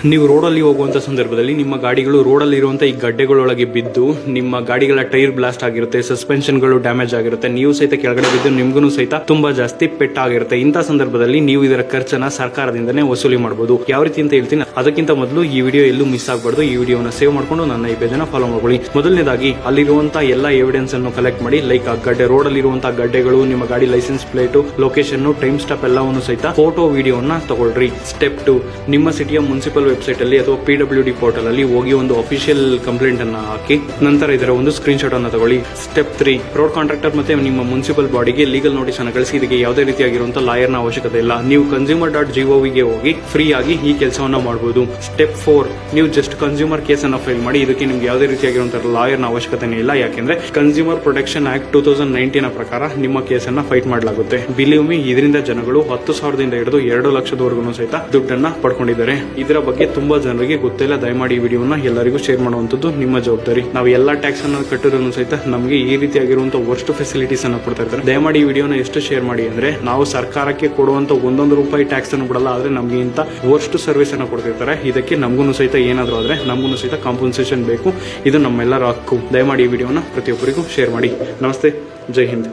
ನೀವು ರೋಡಲ್ಲಿ ಹೋಗುವಂತ ಸಂದರ್ಭದಲ್ಲಿ ನಿಮ್ಮ ಗಾಡಿಗಳು ರೋಡಲ್ಲಿ ಇರುವಂತ ಈ ಗಡ್ಡೆಗಳೊಳಗೆ ಬಿದ್ದು ನಿಮ್ಮ ಗಾಡಿಗಳ ಟೈರ್ ಬ್ಲಾಸ್ಟ್ ಆಗಿರುತ್ತೆ, ಸಸ್ಪೆನ್ಷನ್ಗಳು ಡ್ಯಾಮೇಜ್ ಆಗಿರುತ್ತೆ, ನೀವು ಸಹಿತ ಕೆಳಗಡೆ ಬಿದ್ದು ನಿಮ್ಗೂ ಸಹಿತ ತುಂಬಾ ಜಾಸ್ತಿ ಪೆಟ್ಟಾಗಿರುತ್ತೆ. ಇಂತಹ ಸಂದರ್ಭದಲ್ಲಿ ನೀವು ಇದರ ಖರ್ಚನ್ನ ಸರ್ಕಾರದಿಂದನೇ ವಸೂಲಿ ಮಾಡಬಹುದು. ಯಾವ ರೀತಿ ಅಂತ ಹೇಳ್ತೀನಿ. ಅದಕ್ಕಿಂತ ಮೊದಲು ಈ ವಿಡಿಯೋ ಎಲ್ಲೂ ಮಿಸ್ ಆಗಬಾರ್ದು. ಈ ವಿಡಿಯೋನ ಸೇವ್ ಮಾಡ್ಕೊಂಡು ನನ್ನ ಈ ಪೇಜನ್ನ ಫಾಲೋ ಮಾಡ್ಕೊಳ್ಳಿ. ಮೊದಲನೇದಾಗಿ ಅಲ್ಲಿರುವಂತಹ ಎಲ್ಲಾ ಎವಿಡೆನ್ಸ್ ಅನ್ನು ಕಲೆಕ್ಟ್ ಮಾಡಿ. ಲೈಕ್ ಆ ಗಡ್ಡೆ, ರೋಡಲ್ಲಿ ಇರುವಂತಹ ಗಡ್ಡೆಗಳು, ನಿಮ್ಮ ಗಾಡಿ license plate, location, time stop ಎಲ್ಲವನ್ನು ಸಹಿತ ಫೋಟೋ ವಿಡಿಯೋನ ತಗೊಳ್ರಿ. ಸ್ಟೆಪ್ 2, ನಿಮ್ಮ ಸಿಟಿಯ ಮುನ್ಸಿಪಲ್ ವೆಬ್ಸೈಟ್ ಅಲ್ಲಿ ಅಥವಾ PWD ಪೋರ್ಟಲ್ ಅಲ್ಲಿ ಹೋಗಿ ಒಂದು ಅಫಿಷಿಯಲ್ ಕಂಪ್ಲೇಂಟ್ ಅನ್ನ ಹಾಕಿ ನಂತರ ಇದರ ಒಂದು ಸ್ಕ್ರೀನ್ ಶಾಟ್ ಅನ್ನು ತಗೊಳ್ಳಿ. ಸ್ಟೆಪ್ 3, ರೋಡ್ ಕಾಂಟ್ರಾಕ್ಟರ್ ಮತ್ತೆ ನಿಮ್ಮ ಮುನ್ಸಿಪಲ್ ಬಾಡಿಗೆ ಲೀಗಲ್ ನೋಟಿಸ್ ಅನ್ನು ಕಳಿಸಿ. ಇದಕ್ಕೆ ಯಾವುದೇ ರೀತಿಯಾಗಿರುವಂತಹ ಲಾಯರ್ ನ ಅವಶ್ಯಕತೆ ಇಲ್ಲ. ನೀವು consumer.gov ಗೆ ಹೋಗಿ ಫ್ರೀ ಆಗಿ ಈ ಕೆಲಸವನ್ನ ಮಾಡಬಹುದು. ಸ್ಟೆಪ್ 4, ನೀವು ಜಸ್ಟ್ ಕನ್ಸ್ಯೂಮರ್ ಕೇಸ್ ಅನ್ನ ಫೈಲ್ ಮಾಡಿ. ಇದಕ್ಕೆ ನಿಮ್ಗೆ ಯಾವುದೇ ರೀತಿಯಾಗಿರುವಂತಹ ಲಾಯರ್ ನ ಅವಶ್ಯಕತೆ ಇಲ್ಲ. ಯಾಕೆಂದ್ರೆ ಕನ್ಸ್ಯೂಮರ್ ಪ್ರೊಟೆಕ್ಷನ್ ಆಕ್ಟ್ 2019 ಪ್ರಕಾರ ನಿಮ್ಮ ಕೇಸನ್ನ ಫೈಟ್ ಮಾಡಲಾಗುತ್ತೆ. ಬಿಲೀವ್ ಮಿ, ಇದರಿಂದ ಜನಗಳು 10,000ದಿಂದ ಹಿಡಿದು 2 ಲಕ್ಷದವರೆಗೂ ಸಹಿತ ದುಡ್ಡನ್ನ ಪಡ್ಕೊಂಡಿದ್ದಾರೆ. ಇದರ ಬಗ್ಗೆ ತುಂಬಾ ಜನರಿಗೆ ಗೊತ್ತಿಲ್ಲ. ದಯಮಾಡಿ ಈ ವಿಡಿಯೋನ ಎಲ್ಲರಿಗೂ ಶೇರ್ ಮಾಡುವಂತದ್ದು ನಿಮ್ಮ ಜವಾಬ್ದಾರಿ. ನಾವು ಎಲ್ಲಾ ಟ್ಯಾಕ್ಸ್ ಅನ್ನು ಕಟ್ಟಿರೋನು ಸಹಿತ ನಮಗೆ ಈ ರೀತಿಯಾಗಿರುವಂತಹ ವರ್ಸ್ಟ್ ಫೆಸಿಲಿಟೀಸ್ ಅನ್ನು ಕೊಡ್ತಾ ಇದ್ದಾರೆ. ದಯಮಾಡಿ ಈ ವಿಡಿಯೋನ ಎಷ್ಟು ಶೇರ್ ಮಾಡಿ ಅಂದ್ರೆ, ನಾವು ಸರ್ಕಾರಕ್ಕೆ ಕೊಡುವಂತ 1 ರೂಪಾಯಿ ಟ್ಯಾಕ್ಸ್ ಅನ್ನು ಬಿಡಲ್ಲ, ಆದ್ರೆ ನಮ್ಗೆ ಇಂತ ವರ್ಸ್ಟ್ ಸರ್ವಿಸ್ ಅನ್ನು ಕೊಡ್ತಿರ್ತಾರೆ. ಇದಕ್ಕೆ ನಮಗೂ ಸಹಿತ ಏನಾದ್ರು ಆದ್ರೆ ನಮಗೂ ಸಹಿತ ಕಾಂಪನ್ಸೇಷನ್ ಬೇಕು. ಇದು ನಮ್ಮೆಲ್ಲರ ಹಕ್ಕು. ದಯಮಾಡಿ ಈ ವಿಡಿಯೋನ ಪ್ರತಿಯೊಬ್ಬರಿಗೂ ಶೇರ್ ಮಾಡಿ. ನಮಸ್ತೆ, ಜೈ ಹಿಂದ್.